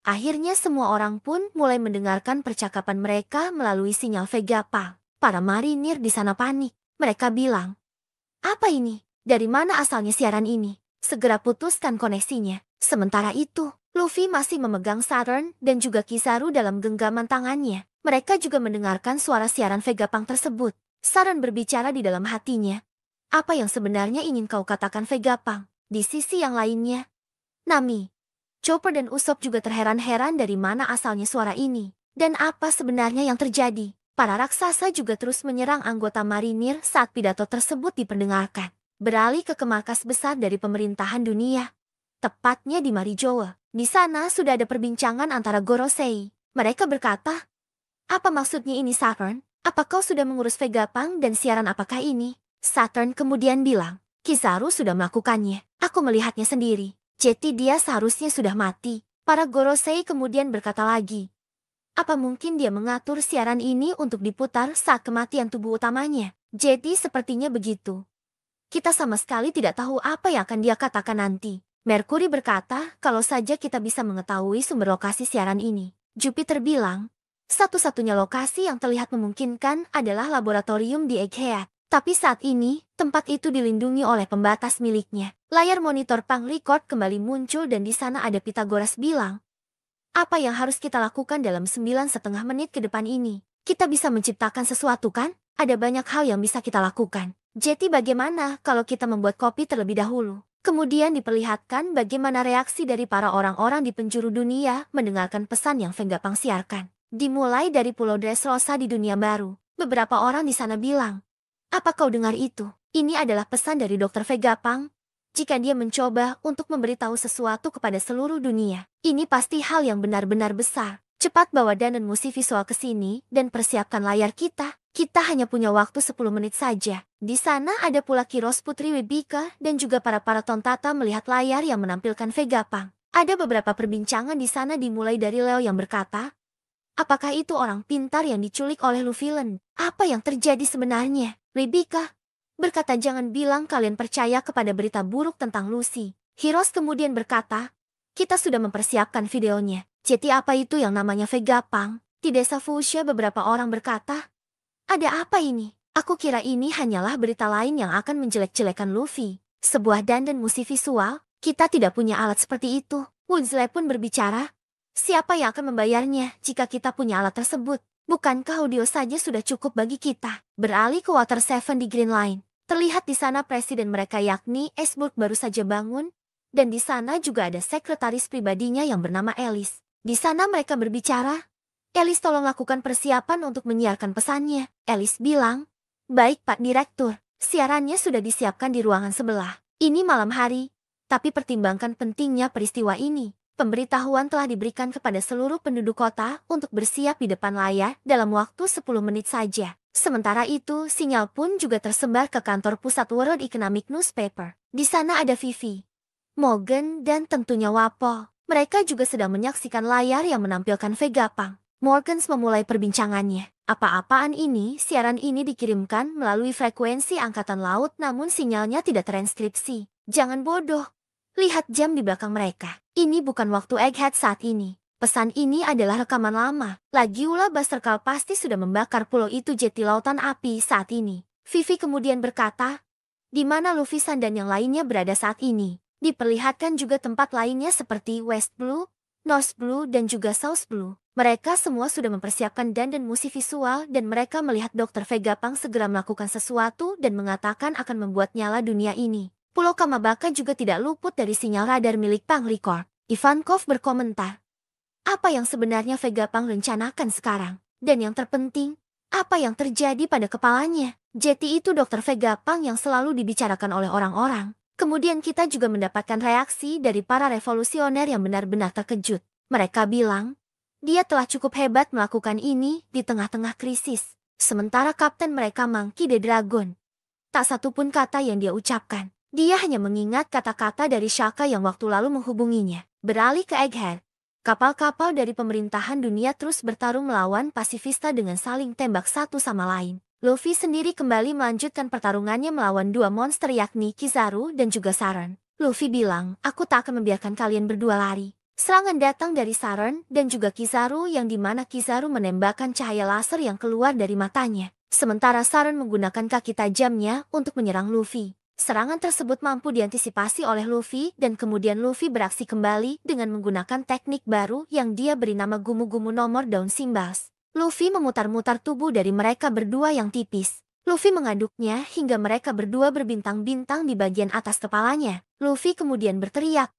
Akhirnya semua orang pun mulai mendengarkan percakapan mereka melalui sinyal Vegapunk. Para marinir di sana panik. Mereka bilang, "Apa ini? Dari mana asalnya siaran ini? Segera putuskan koneksinya." Sementara itu, Luffy masih memegang Saturn dan juga Kizaru dalam genggaman tangannya. Mereka juga mendengarkan suara siaran Vegapunk tersebut. Saturn berbicara di dalam hatinya. "Apa yang sebenarnya ingin kau katakan Vegapunk?" Di sisi yang lainnya, Nami, Chopper dan Usopp juga terheran-heran dari mana asalnya suara ini. Dan apa sebenarnya yang terjadi. Para raksasa juga terus menyerang anggota marinir saat pidato tersebut diperdengarkan. Beralih ke markas besar dari pemerintahan dunia. Tepatnya di Marijoa. Di sana sudah ada perbincangan antara Gorosei. Mereka berkata, "Apa maksudnya ini Saturn? Apa kau sudah mengurus Vegapunk dan siaran apakah ini?" Saturn kemudian bilang, "Kizaru sudah melakukannya. Aku melihatnya sendiri. Jadi dia seharusnya sudah mati." Para Gorosei kemudian berkata lagi, "Apa mungkin dia mengatur siaran ini untuk diputar saat kematian tubuh utamanya?" Jadi sepertinya begitu. Kita sama sekali tidak tahu apa yang akan dia katakan nanti. Mercury berkata, "Kalau saja kita bisa mengetahui sumber lokasi siaran ini." Jupiter bilang, "Satu-satunya lokasi yang terlihat memungkinkan adalah laboratorium di Egghead. Tapi saat ini, tempat itu dilindungi oleh pembatas miliknya." Layar monitor Pang Record kembali muncul dan di sana ada Pythagoras bilang, "Apa yang harus kita lakukan dalam 9,5 menit ke depan ini? Kita bisa menciptakan sesuatu kan? Ada banyak hal yang bisa kita lakukan. Jadi bagaimana kalau kita membuat kopi terlebih dahulu?" Kemudian diperlihatkan bagaimana reaksi dari para orang-orang di penjuru dunia mendengarkan pesan yang Vegapunk siarkan. Dimulai dari Pulau Dressrosa di dunia baru. Beberapa orang di sana bilang, "Apa kau dengar itu? Ini adalah pesan dari Dr. Vegapunk. Jika dia mencoba untuk memberitahu sesuatu kepada seluruh dunia, ini pasti hal yang benar-benar besar. Cepat bawa Dan dan Musi Visual ke sini dan persiapkan layar kita. Kita hanya punya waktu 10 menit saja." Di sana ada pula Kiros Putri Wibika dan juga para tontata melihat layar yang menampilkan Vegapunk. Ada beberapa perbincangan di sana dimulai dari Leo yang berkata, "Apakah itu orang pintar yang diculik oleh Luffy-len? Apa yang terjadi sebenarnya?" Wibika berkata, "Jangan bilang kalian percaya kepada berita buruk tentang Lucy." Hiros kemudian berkata, "Kita sudah mempersiapkan videonya. Jadi apa itu yang namanya Vegapunk?" Di desa Fuchsia beberapa orang berkata, "Ada apa ini? Aku kira ini hanyalah berita lain yang akan menjelek-jelekan Luffy. Sebuah dandan musik visual, kita tidak punya alat seperti itu." Woodsley pun berbicara, "Siapa yang akan membayarnya jika kita punya alat tersebut? Bukankah audio saja sudah cukup bagi kita?" Beralih ke Water Seven di Green Line. Terlihat di sana presiden mereka yakni Iceberg baru saja bangun, dan di sana juga ada sekretaris pribadinya yang bernama Alice. Di sana mereka berbicara, "Alice, tolong lakukan persiapan untuk menyiarkan pesannya." Alice bilang, "Baik Pak Direktur, siarannya sudah disiapkan di ruangan sebelah. Ini malam hari, tapi pertimbangkan pentingnya peristiwa ini. Pemberitahuan telah diberikan kepada seluruh penduduk kota untuk bersiap di depan layar dalam waktu 10 menit saja." Sementara itu, sinyal pun juga tersebar ke kantor pusat World Economic Newspaper. Di sana ada Vivi, Morgan, dan tentunya Wapo. Mereka juga sedang menyaksikan layar yang menampilkan Vegapunk. Morgans memulai perbincangannya. "Apa-apaan ini? Siaran ini dikirimkan melalui frekuensi angkatan laut namun sinyalnya tidak transkripsi. Jangan bodoh. Lihat jam di belakang mereka. Ini bukan waktu Egghead saat ini. Pesan ini adalah rekaman lama. Lagiula Buster Call pasti sudah membakar pulau itu jeti lautan api saat ini." Vivi kemudian berkata, "Di mana Luffy-san dan yang lainnya berada saat ini?" Diperlihatkan juga tempat lainnya seperti West Blue, North Blue, dan juga South Blue. Mereka semua sudah mempersiapkan dandan musik visual dan mereka melihat Dr. Vegapunk segera melakukan sesuatu dan mengatakan akan membuat nyala dunia ini. Pulau Kamabaka juga tidak luput dari sinyal radar milik Pang Record. Ivankov berkomentar, "Apa yang sebenarnya Vegapunk rencanakan sekarang? Dan yang terpenting, apa yang terjadi pada kepalanya?" Jadi itu Dr. Vegapunk yang selalu dibicarakan oleh orang-orang. Kemudian kita juga mendapatkan reaksi dari para revolusioner yang benar-benar terkejut. Mereka bilang, dia telah cukup hebat melakukan ini di tengah-tengah krisis. Sementara kapten mereka Monkey D. Dragon, tak satupun kata yang dia ucapkan. Dia hanya mengingat kata-kata dari Shaka yang waktu lalu menghubunginya. Beralih ke Egghead. Kapal-kapal dari pemerintahan dunia terus bertarung melawan pasifista dengan saling tembak satu sama lain. Luffy sendiri kembali melanjutkan pertarungannya melawan dua monster yakni Kizaru dan juga Saturn. Luffy bilang, "Aku tak akan membiarkan kalian berdua lari. Serangan datang dari Saturn dan juga Kizaru yang dimana Kizaru menembakkan cahaya laser yang keluar dari matanya. Sementara Saturn menggunakan kaki tajamnya untuk menyerang Luffy. Serangan tersebut mampu diantisipasi oleh Luffy dan kemudian Luffy beraksi kembali dengan menggunakan teknik baru yang dia beri nama Gumu-Gumu nomor daun Simbas. Luffy memutar-mutar tubuh dari mereka berdua yang tipis. Luffy mengaduknya hingga mereka berdua berbintang-bintang di bagian atas kepalanya. Luffy kemudian berteriak,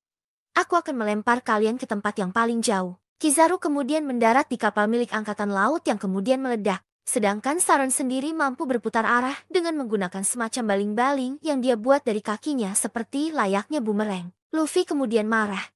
"Aku akan melempar kalian ke tempat yang paling jauh." Kizaru kemudian mendarat di kapal milik angkatan laut yang kemudian meledak. Sedangkan Saron sendiri mampu berputar arah dengan menggunakan semacam baling-baling yang dia buat dari kakinya seperti layaknya bumerang. Luffy kemudian marah.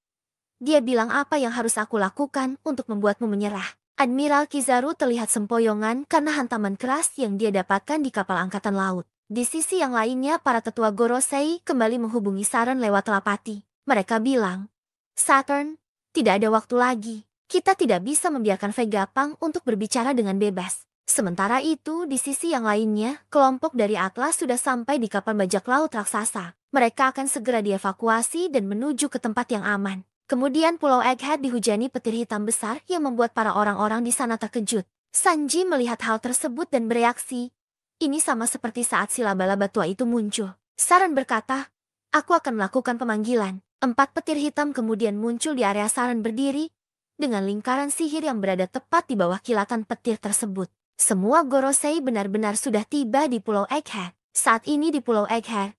Dia bilang, "Apa yang harus aku lakukan untuk membuatmu menyerah?" Admiral Kizaru terlihat sempoyongan karena hantaman keras yang dia dapatkan di kapal angkatan laut. Di sisi yang lainnya, para tetua Gorosei kembali menghubungi Saron lewat telepati. Mereka bilang, "Saturn, tidak ada waktu lagi. Kita tidak bisa membiarkan Vegapunk untuk berbicara dengan bebas." Sementara itu, di sisi yang lainnya, kelompok dari Atlas sudah sampai di kapal bajak laut raksasa. Mereka akan segera dievakuasi dan menuju ke tempat yang aman. Kemudian Pulau Egghead dihujani petir hitam besar yang membuat para orang-orang di sana terkejut. Sanji melihat hal tersebut dan bereaksi. Ini sama seperti saat si laba-laba tua itu muncul. Saran berkata, "Aku akan melakukan pemanggilan." 4 petir hitam kemudian muncul di area Saran berdiri, dengan lingkaran sihir yang berada tepat di bawah kilatan petir tersebut. Semua Gorosei benar-benar sudah tiba di Pulau Egghead. Saat ini di Pulau Egghead,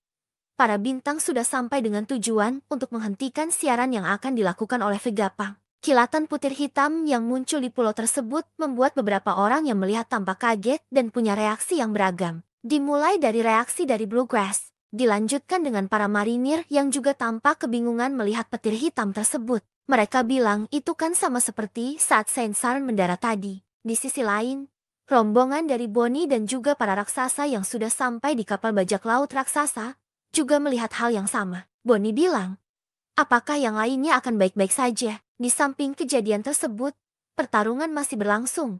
para bintang sudah sampai dengan tujuan untuk menghentikan siaran yang akan dilakukan oleh Vegapunk. Kilatan putih hitam yang muncul di pulau tersebut membuat beberapa orang yang melihat tampak kaget dan punya reaksi yang beragam. Dimulai dari reaksi dari Bluegrass, dilanjutkan dengan para marinir yang juga tampak kebingungan melihat petir hitam tersebut. Mereka bilang itu kan sama seperti saat Saint Saran mendarat tadi. Di sisi lain, rombongan dari Bonnie dan juga para raksasa yang sudah sampai di kapal bajak laut raksasa juga melihat hal yang sama. Bonnie bilang, "Apakah yang lainnya akan baik-baik saja?" Di samping kejadian tersebut, pertarungan masih berlangsung.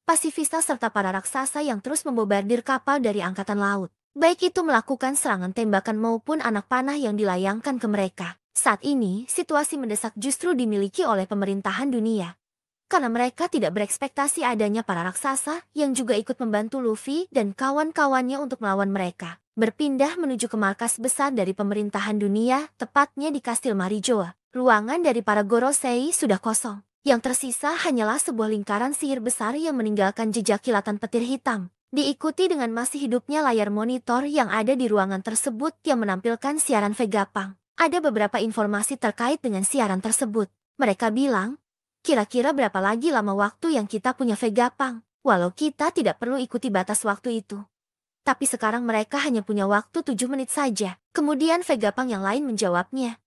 Pasifista serta para raksasa yang terus membobardir kapal dari angkatan laut, baik itu melakukan serangan tembakan maupun anak panah yang dilayangkan ke mereka. Saat ini, situasi mendesak justru dimiliki oleh pemerintahan dunia. Karena mereka tidak berekspektasi adanya para raksasa yang juga ikut membantu Luffy dan kawan-kawannya untuk melawan mereka. Berpindah menuju ke markas besar dari pemerintahan dunia, tepatnya di Kastil Marijoa. Ruangan dari para Gorosei sudah kosong. Yang tersisa hanyalah sebuah lingkaran sihir besar yang meninggalkan jejak kilatan petir hitam. Diikuti dengan masih hidupnya layar monitor yang ada di ruangan tersebut yang menampilkan siaran Vegapunk. Ada beberapa informasi terkait dengan siaran tersebut. Mereka bilang, kira-kira berapa lagi lama waktu yang kita punya Vegapunk, walau kita tidak perlu ikuti batas waktu itu. Tapi sekarang mereka hanya punya waktu 7 menit saja. Kemudian Vegapunk yang lain menjawabnya,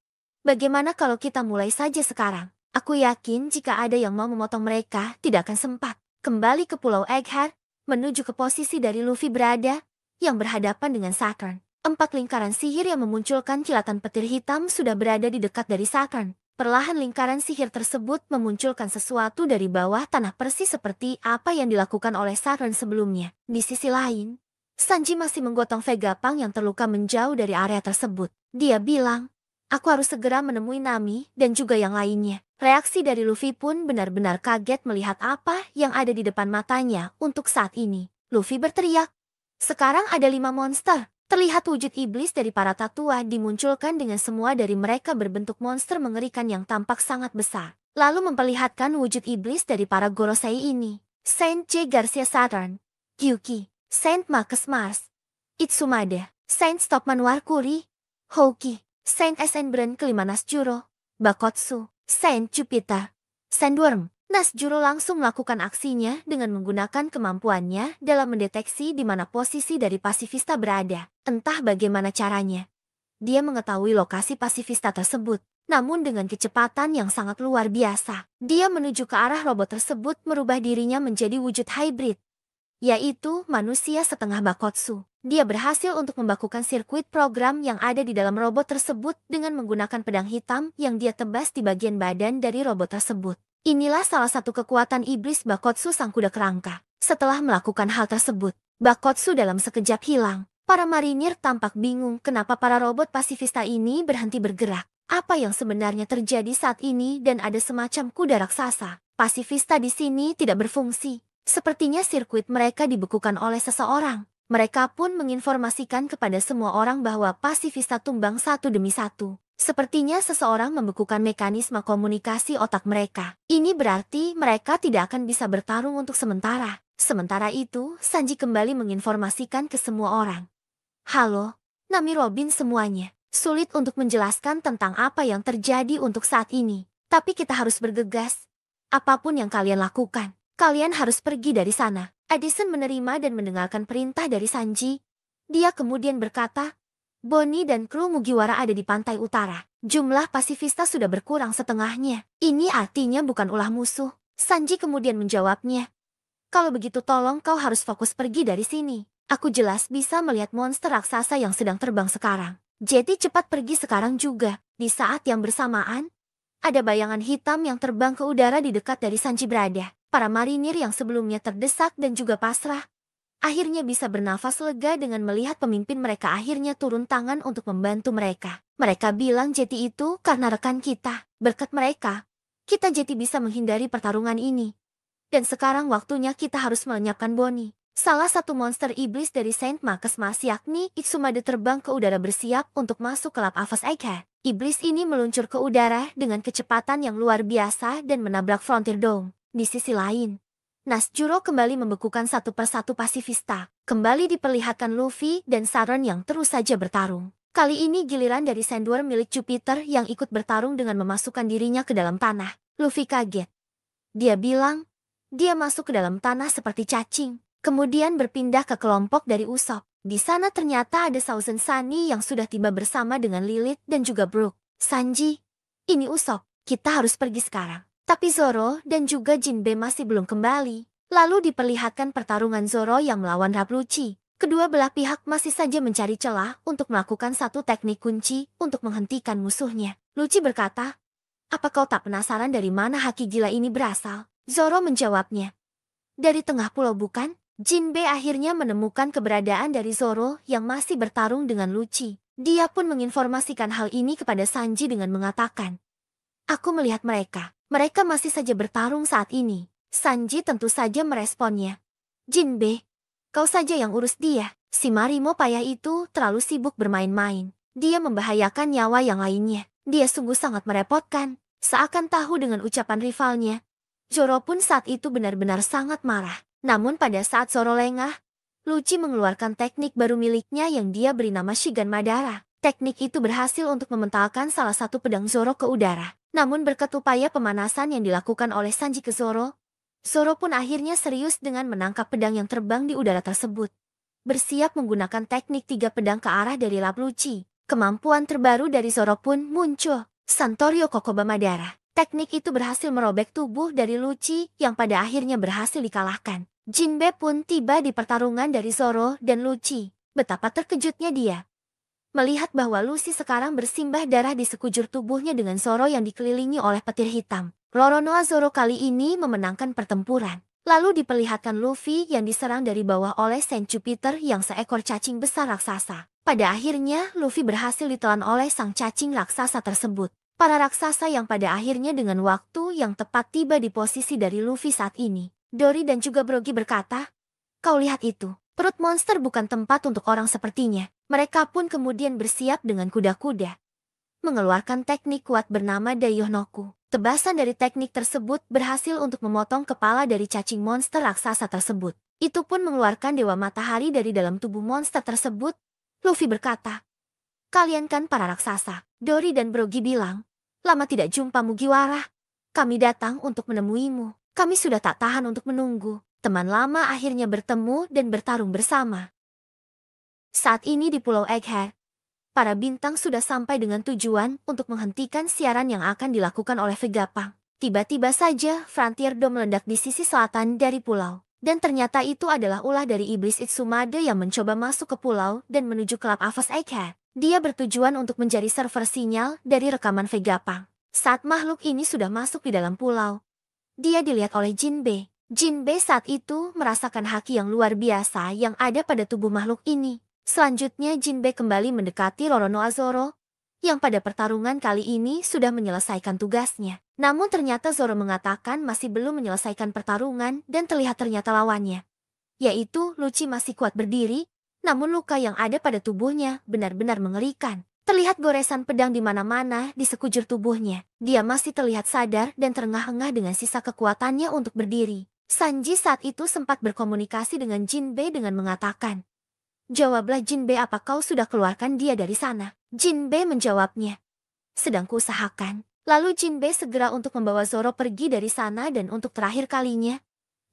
"Bagaimana kalau kita mulai saja sekarang? Aku yakin jika ada yang mau memotong mereka, tidak akan sempat." Kembali ke Pulau Egghead, menuju ke posisi dari Luffy berada, yang berhadapan dengan Saturn. 4 lingkaran sihir yang memunculkan kilatan petir hitam sudah berada di dekat dari Saturn. Perlahan lingkaran sihir tersebut memunculkan sesuatu dari bawah tanah persis seperti apa yang dilakukan oleh Saturn sebelumnya. Di sisi lain, Sanji masih menggotong Vegapunk yang terluka menjauh dari area tersebut. Dia bilang, "Aku harus segera menemui Nami dan juga yang lainnya." Reaksi dari Luffy pun benar-benar kaget melihat apa yang ada di depan matanya untuk saat ini. Luffy berteriak, "Sekarang ada 5 monster." Terlihat wujud iblis dari para tatua dimunculkan dengan semua dari mereka berbentuk monster mengerikan yang tampak sangat besar. Lalu memperlihatkan wujud iblis dari para Gorosei ini. Saint J. Garcia Saturn, Gyuki, Saint Marcus Mars, Itsumade, Saint Stockman Warkuri, Houki, Saint SN Brand kelima Nasjuro, Bakotsu, Saint Jupiter, Sandworm. Nasjuro langsung melakukan aksinya dengan menggunakan kemampuannya dalam mendeteksi di mana posisi dari pasifista berada. Entah bagaimana caranya, dia mengetahui lokasi pasifista tersebut. Namun dengan kecepatan yang sangat luar biasa, dia menuju ke arah robot tersebut merubah dirinya menjadi wujud hybrid, yaitu manusia setengah Bakotsu. Dia berhasil untuk membakukan sirkuit program yang ada di dalam robot tersebut dengan menggunakan pedang hitam yang dia tebas di bagian badan dari robot tersebut. Inilah salah satu kekuatan iblis Bakotsu sang kuda kerangka. Setelah melakukan hal tersebut, Bakotsu dalam sekejap hilang. Para marinir tampak bingung kenapa para robot pasifista ini berhenti bergerak. Apa yang sebenarnya terjadi saat ini dan ada semacam kuda raksasa. Pasifista di sini tidak berfungsi. Sepertinya sirkuit mereka dibekukan oleh seseorang. Mereka pun menginformasikan kepada semua orang bahwa pasifista tumbang satu demi satu. Sepertinya seseorang membekukan mekanisme komunikasi otak mereka. Ini berarti mereka tidak akan bisa bertarung untuk sementara. Sementara itu, Sanji kembali menginformasikan ke semua orang. Halo, Nami Robin semuanya. Sulit untuk menjelaskan tentang apa yang terjadi untuk saat ini. Tapi kita harus bergegas. Apapun yang kalian lakukan, kalian harus pergi dari sana. Addison menerima dan mendengarkan perintah dari Sanji. Dia kemudian berkata, Bonnie dan kru Mugiwara ada di pantai utara. Jumlah pasifista sudah berkurang setengahnya. Ini artinya bukan ulah musuh. Sanji kemudian menjawabnya. Kalau begitu tolong kau harus fokus pergi dari sini. Aku jelas bisa melihat monster raksasa yang sedang terbang sekarang. Jetty cepat pergi sekarang juga. Di saat yang bersamaan, ada bayangan hitam yang terbang ke udara di dekat dari Sanji berada. Para marinir yang sebelumnya terdesak dan juga pasrah, akhirnya bisa bernafas lega dengan melihat pemimpin mereka akhirnya turun tangan untuk membantu mereka. Mereka bilang Jetty itu karena rekan kita. Berkat mereka, kita Jetty bisa menghindari pertarungan ini. Dan sekarang waktunya kita harus melenyapkan Bonnie. Salah satu monster iblis dari Saint Marcus Mas yakni Ixumade terbang ke udara bersiap untuk masuk ke lap Avas Egghead. Iblis ini meluncur ke udara dengan kecepatan yang luar biasa dan menabrak Frontier Dome. Di sisi lain, Nazjuro kembali membekukan satu persatu pasifista. Kembali diperlihatkan Luffy dan Saron yang terus saja bertarung. Kali ini giliran dari Sandworm milik Jupiter yang ikut bertarung dengan memasukkan dirinya ke dalam tanah. Luffy kaget. Dia bilang, dia masuk ke dalam tanah seperti cacing. Kemudian berpindah ke kelompok dari Usopp. Di sana ternyata ada Thousand Sunny yang sudah tiba bersama dengan Lilith dan juga Brook. Sanji, ini Usopp, kita harus pergi sekarang. Tapi Zoro dan juga Jinbe masih belum kembali. Lalu diperlihatkan pertarungan Zoro yang melawan Rapluchi. Kedua belah pihak masih saja mencari celah untuk melakukan satu teknik kunci untuk menghentikan musuhnya. Lucci berkata, apa kau tak penasaran dari mana haki gila ini berasal? Zoro menjawabnya, dari tengah pulau bukan? Jinbe akhirnya menemukan keberadaan dari Zoro yang masih bertarung dengan Lucci. Dia pun menginformasikan hal ini kepada Sanji dengan mengatakan, aku melihat mereka. Mereka masih saja bertarung saat ini. Sanji tentu saja meresponnya. Jinbe, kau saja yang urus dia. Si Marimo payah itu terlalu sibuk bermain-main. Dia membahayakan nyawa yang lainnya. Dia sungguh sangat merepotkan. Seakan tahu dengan ucapan rivalnya. Zoro pun saat itu benar-benar sangat marah. Namun pada saat Zoro lengah, Lucci mengeluarkan teknik baru miliknya yang dia beri nama Shigan Madara. Teknik itu berhasil untuk mementalkan salah satu pedang Zoro ke udara. Namun berkat upaya pemanasan yang dilakukan oleh Sanji ke Zoro, Zoro pun akhirnya serius dengan menangkap pedang yang terbang di udara tersebut. Bersiap menggunakan teknik 3 pedang ke arah dari lap Lucci. Kemampuan terbaru dari Zoro pun muncul, Santorio Kokoba Madara. Teknik itu berhasil merobek tubuh dari Lucci yang pada akhirnya berhasil dikalahkan. Jinbe pun tiba di pertarungan dari Zoro dan Lucci. Betapa terkejutnya dia melihat bahwa Lucy sekarang bersimbah darah di sekujur tubuhnya dengan Zoro yang dikelilingi oleh petir hitam. Roronoa Zoro kali ini memenangkan pertempuran. Lalu diperlihatkan Luffy yang diserang dari bawah oleh Saint Jupiter yang seekor cacing besar raksasa. Pada akhirnya Luffy berhasil ditelan oleh sang cacing raksasa tersebut. Para raksasa yang pada akhirnya dengan waktu yang tepat tiba di posisi dari Luffy saat ini. Dory dan juga Brogy berkata, kau lihat itu, perut monster bukan tempat untuk orang sepertinya. Mereka pun kemudian bersiap dengan kuda-kuda. Mengeluarkan teknik kuat bernama Daiohnoku. Tebasan dari teknik tersebut berhasil untuk memotong kepala dari cacing monster raksasa tersebut. Itu pun mengeluarkan Dewa Matahari dari dalam tubuh monster tersebut. Luffy berkata, kalian kan para raksasa. Dory dan Brogy bilang, lama tidak jumpa Mugiwara. Kami datang untuk menemuimu. Kami sudah tak tahan untuk menunggu. Teman lama akhirnya bertemu dan bertarung bersama. Saat ini di Pulau Egghead, para bintang sudah sampai dengan tujuan untuk menghentikan siaran yang akan dilakukan oleh Vegapunk. Tiba-tiba saja Frontier Dome meledak di sisi selatan dari pulau. Dan ternyata itu adalah ulah dari iblis Itsumade yang mencoba masuk ke pulau dan menuju ke lap Avas Egghead. Dia bertujuan untuk mencari server sinyal dari rekaman Vegapunk. Saat makhluk ini sudah masuk di dalam pulau, dia dilihat oleh Jinbe. Jinbe saat itu merasakan haki yang luar biasa yang ada pada tubuh makhluk ini. Selanjutnya Jinbe kembali mendekati Roronoa Zoro. yang pada pertarungan kali ini sudah menyelesaikan tugasnya. Namun ternyata Zoro mengatakan masih belum menyelesaikan pertarungan dan ternyata lawannya, yaitu Lucci masih kuat berdiri, namun luka yang ada pada tubuhnya benar-benar mengerikan. Terlihat goresan pedang di mana-mana di sekujur tubuhnya. Dia masih terlihat sadar dan terengah-engah dengan sisa kekuatannya untuk berdiri. Sanji saat itu sempat berkomunikasi dengan Jinbei dengan mengatakan, "Jawablah Jinbei, apa kau sudah keluarkan dia dari sana?" Jinbei menjawabnya, "Sedang kuusahakan." Lalu Jinbei segera untuk membawa Zoro pergi dari sana dan untuk terakhir kalinya,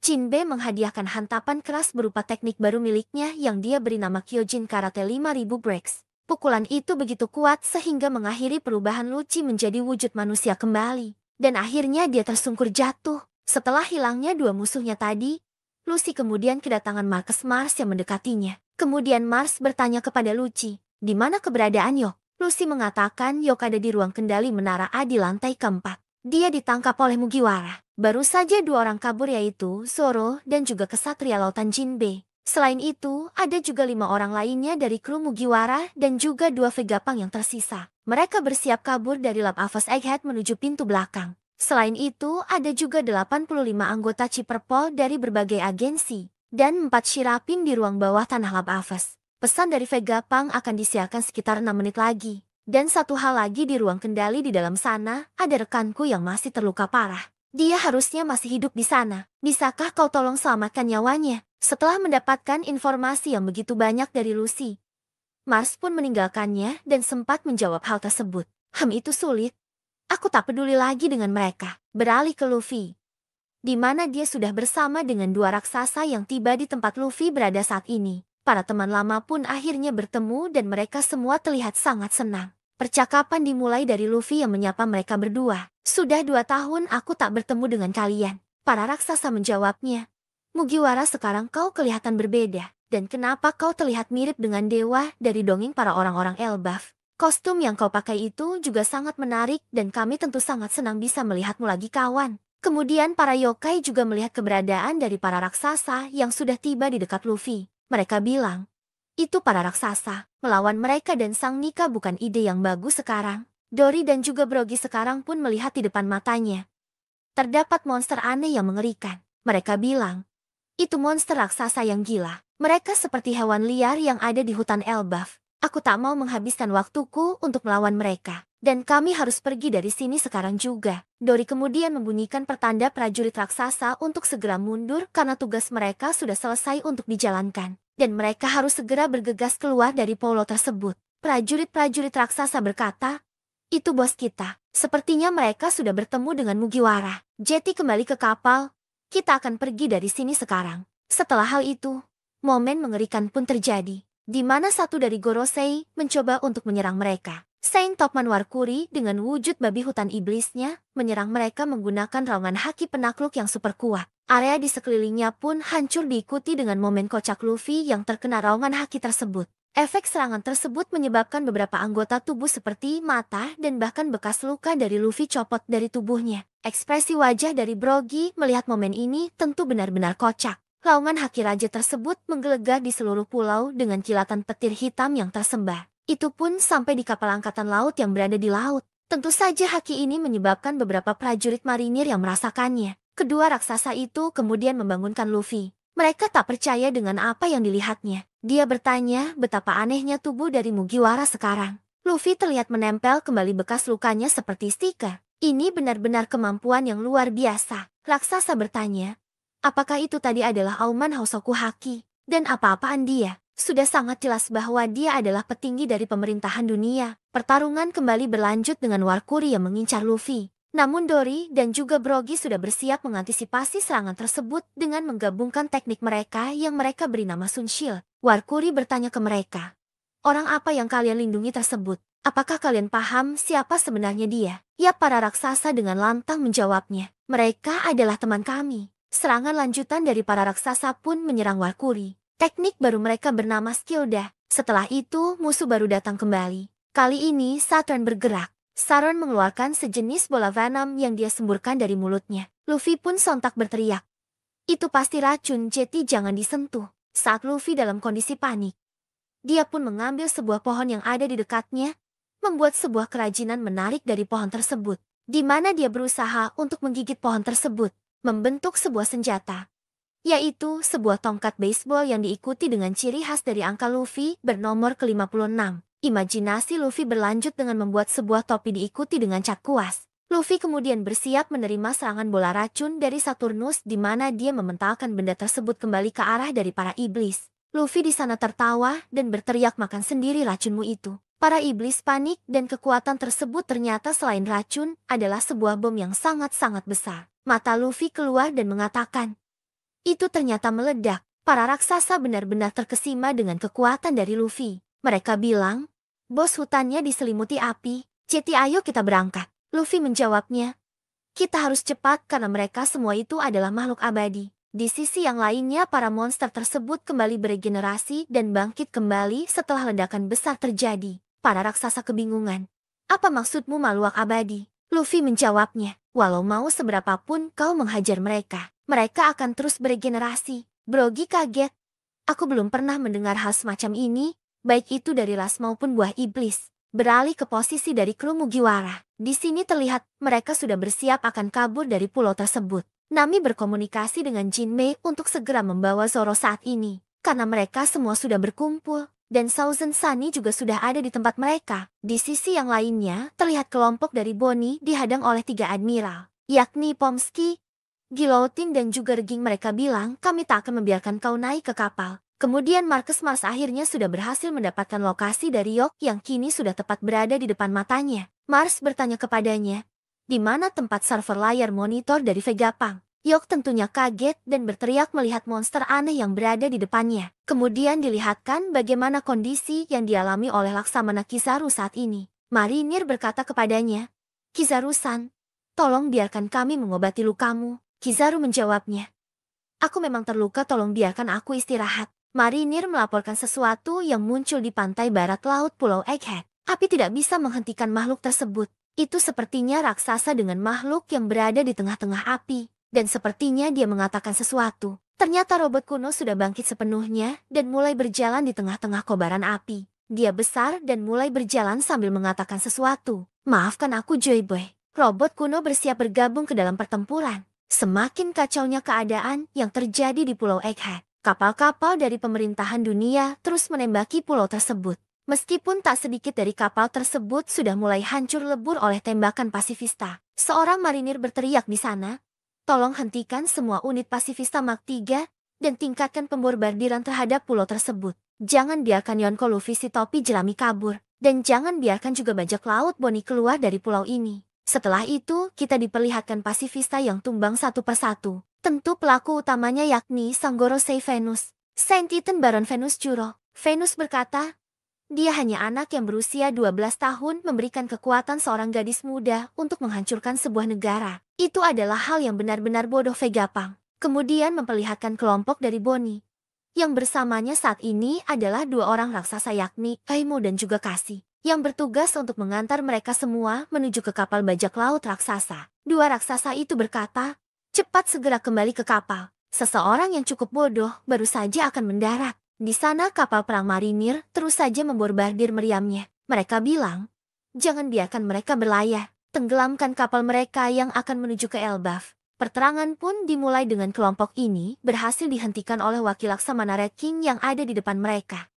Jinbei menghadiahkan hantapan keras berupa teknik baru miliknya yang dia beri nama Kyojin Karate 5000 Breaks. Pukulan itu begitu kuat sehingga mengakhiri perubahan Lucci menjadi wujud manusia kembali. Dan akhirnya dia tersungkur jatuh. Setelah hilangnya dua musuhnya tadi, Lucy kemudian kedatangan Marcus Mars yang mendekatinya. Kemudian Mars bertanya kepada Lucci, "Di mana keberadaan Yok?" Lucy mengatakan Yok ada di ruang kendali menara A di lantai keempat. Dia ditangkap oleh Mugiwara. Baru saja dua orang kabur, yaitu Zoro dan juga kesatria lautan Jinbei. Selain itu, ada juga 5 orang lainnya dari kru Mugiwara dan juga 2 Vegapunk yang tersisa. Mereka bersiap kabur dari Lab Avas Egghead menuju pintu belakang. Selain itu, ada juga 85 anggota Ciperpol dari berbagai agensi dan 4 Shiraping di ruang bawah tanah Lab Avas. Pesan dari Vegapunk akan disiarkan sekitar 6 menit lagi. Dan satu hal lagi, di ruang kendali di dalam sana, ada rekanku yang masih terluka parah. Dia harusnya masih hidup di sana. Bisakah kau tolong selamatkan nyawanya? Setelah mendapatkan informasi yang begitu banyak dari Lucy, Mars pun meninggalkannya dan sempat menjawab hal tersebut. Itu sulit. Aku tak peduli lagi dengan mereka. Beralih ke Luffy, di mana dia sudah bersama dengan 2 raksasa yang tiba di tempat Luffy berada saat ini. Para teman lama pun akhirnya bertemu dan mereka semua terlihat sangat senang. Percakapan dimulai dari Luffy yang menyapa mereka berdua. "Sudah 2 tahun aku tak bertemu dengan kalian." Para raksasa menjawabnya, "Mugiwara, sekarang kau kelihatan berbeda. Dan kenapa kau terlihat mirip dengan dewa dari dongeng para orang-orang Elbaf? Kostum yang kau pakai itu juga sangat menarik dan kami tentu sangat senang bisa melihatmu lagi, kawan." Kemudian para yokai juga melihat keberadaan dari para raksasa yang sudah tiba di dekat Luffy. Mereka bilang, "Itu para raksasa. Melawan mereka dan Sang Nika bukan ide yang bagus sekarang." Dory dan juga Brogy sekarang pun melihat di depan matanya terdapat monster aneh yang mengerikan. Mereka bilang, "Itu monster raksasa yang gila. Mereka seperti hewan liar yang ada di hutan Elbaf. Aku tak mau menghabiskan waktuku untuk melawan mereka. Dan kami harus pergi dari sini sekarang juga." Dory kemudian membunyikan pertanda prajurit raksasa untuk segera mundur karena tugas mereka sudah selesai untuk dijalankan. Dan mereka harus segera bergegas keluar dari pulau tersebut. Prajurit-prajurit raksasa berkata, "Itu bos kita. Sepertinya mereka sudah bertemu dengan Mugiwara. Jetty, kembali ke kapal. Kita akan pergi dari sini sekarang." Setelah hal itu, momen mengerikan pun terjadi, di mana satu dari Gorosei mencoba untuk menyerang mereka. Saint Topman Warkuri dengan wujud babi hutan iblisnya menyerang mereka menggunakan raungan haki penakluk yang super kuat. Area di sekelilingnya pun hancur diikuti dengan momen kocak Luffy yang terkena raungan haki tersebut. Efek serangan tersebut menyebabkan beberapa anggota tubuh seperti mata dan bahkan bekas luka dari Luffy copot dari tubuhnya. Ekspresi wajah dari Brogy melihat momen ini tentu benar-benar kocak. Raungan haki raja tersebut menggelegar di seluruh pulau dengan kilatan petir hitam yang tersebar. Itu pun sampai di kapal angkatan laut yang berada di laut. Tentu saja haki ini menyebabkan beberapa prajurit marinir yang merasakannya. Kedua raksasa itu kemudian membangunkan Luffy. Mereka tak percaya dengan apa yang dilihatnya. Dia bertanya betapa anehnya tubuh dari Mugiwara sekarang. Luffy terlihat menempel kembali bekas lukanya seperti stiker. Ini benar-benar kemampuan yang luar biasa. Raksasa bertanya, apakah itu tadi adalah auman Hosoku Haki? Dan apa-apaan dia? Sudah sangat jelas bahwa dia adalah petinggi dari pemerintahan dunia. Pertarungan kembali berlanjut dengan Warkuri yang mengincar Luffy. Namun Dory dan juga Brogy sudah bersiap mengantisipasi serangan tersebut dengan menggabungkan teknik mereka yang mereka beri nama Sun Shield. Warkuri bertanya ke mereka, "Orang apa yang kalian lindungi tersebut? Apakah kalian paham siapa sebenarnya dia?" Ya, para raksasa dengan lantang menjawabnya, "Mereka adalah teman kami." Serangan lanjutan dari para raksasa pun menyerang Warkuri. Teknik baru mereka bernama Skilda. Setelah itu musuh baru datang kembali. Kali ini Saturn bergerak. Saturn mengeluarkan sejenis bola venom yang dia semburkan dari mulutnya. Luffy pun sontak berteriak, "Itu pasti racun, Jetty, jangan disentuh." Saat Luffy dalam kondisi panik, dia pun mengambil sebuah pohon yang ada di dekatnya, membuat sebuah kerajinan menarik dari pohon tersebut, di mana dia berusaha untuk menggigit pohon tersebut, membentuk sebuah senjata, yaitu sebuah tongkat baseball yang diikuti dengan ciri khas dari angka Luffy bernomor ke-56. Imajinasi Luffy berlanjut dengan membuat sebuah topi diikuti dengan cat kuas. Luffy kemudian bersiap menerima serangan bola racun dari Saturnus di mana dia mementalkan benda tersebut kembali ke arah dari para iblis. Luffy di sana tertawa dan berteriak, makan sendiri racunmu itu. Para iblis panik dan kekuatan tersebut ternyata selain racun adalah sebuah bom yang sangat-sangat besar. Mata Luffy keluar dan mengatakan, itu ternyata meledak. Para raksasa benar-benar terkesima dengan kekuatan dari Luffy. Mereka bilang, bos hutannya diselimuti api. Ceti, ayo kita berangkat. Luffy menjawabnya, kita harus cepat karena mereka semua itu adalah makhluk abadi. Di sisi yang lainnya, para monster tersebut kembali beregenerasi dan bangkit kembali setelah ledakan besar terjadi. Para raksasa kebingungan. Apa maksudmu makhluk abadi? Luffy menjawabnya, walau mau seberapapun kau menghajar mereka, mereka akan terus beregenerasi. Brogy kaget. Aku belum pernah mendengar hal semacam ini, baik itu dari ras maupun buah iblis. Beralih ke posisi dari kru Mugiwara. Di sini terlihat mereka sudah bersiap akan kabur dari pulau tersebut. Nami berkomunikasi dengan Jinmei untuk segera membawa Zoro saat ini, karena mereka semua sudah berkumpul. Dan Thousand Sunny juga sudah ada di tempat mereka. Di sisi yang lainnya, terlihat kelompok dari Bonnie dihadang oleh 3 admiral, yakni Pomsky, Guillotine dan juga Reging. Mereka bilang, kami tak akan membiarkan kau naik ke kapal. Kemudian Marcus Mars akhirnya sudah berhasil mendapatkan lokasi dari Yok yang kini sudah tepat berada di depan matanya. Mars bertanya kepadanya, di mana tempat server layar monitor dari Vegapunk? Yok tentunya kaget dan berteriak melihat monster aneh yang berada di depannya. Kemudian dilihatkan bagaimana kondisi yang dialami oleh Laksamana Kizaru saat ini. Marinir berkata kepadanya, Kizaru-san, tolong biarkan kami mengobati lukamu. Kizaru menjawabnya, aku memang terluka, tolong biarkan aku istirahat. Marinir melaporkan sesuatu yang muncul di pantai barat laut Pulau Egghead. Api tidak bisa menghentikan makhluk tersebut. Itu sepertinya raksasa dengan makhluk yang berada di tengah-tengah api. Dan sepertinya dia mengatakan sesuatu. Ternyata robot kuno sudah bangkit sepenuhnya dan mulai berjalan di tengah-tengah kobaran api. Dia besar dan mulai berjalan sambil mengatakan sesuatu. Maafkan aku, Joy Boy. Robot kuno bersiap bergabung ke dalam pertempuran. Semakin kacaunya keadaan yang terjadi di Pulau Egghead. Kapal-kapal dari pemerintahan dunia terus menembaki pulau tersebut. Meskipun tak sedikit dari kapal tersebut sudah mulai hancur lebur oleh tembakan pasifista. Seorang marinir berteriak di sana, tolong hentikan semua unit pasifista Mark 3 dan tingkatkan pembombardiran terhadap pulau tersebut. Jangan biarkan Yonko Luffy si topi jerami kabur. Dan jangan biarkan juga bajak laut Bonnie keluar dari pulau ini. Setelah itu, kita diperlihatkan pasifista yang tumbang satu persatu. Tentu pelaku utamanya yakni Sanggorosei Venus, Saint Titan Baron Venus Juro. Venus berkata, dia hanya anak yang berusia 12 tahun memberikan kekuatan seorang gadis muda untuk menghancurkan sebuah negara. Itu adalah hal yang benar-benar bodoh. Vegapunk kemudian memperlihatkan kelompok dari Bonnie. Yang bersamanya saat ini adalah 2 orang raksasa yakni Aimo dan juga Kasi, yang bertugas untuk mengantar mereka semua menuju ke kapal bajak laut raksasa. 2 raksasa itu berkata, cepat segera kembali ke kapal. Seseorang yang cukup bodoh baru saja akan mendarat. Di sana kapal perang marinir terus saja membombardir meriamnya. Mereka bilang, jangan biarkan mereka berlayar. Tenggelamkan kapal mereka yang akan menuju ke Elbaf. Perterangan pun dimulai dengan kelompok ini berhasil dihentikan oleh wakil Laksamana Red King yang ada di depan mereka.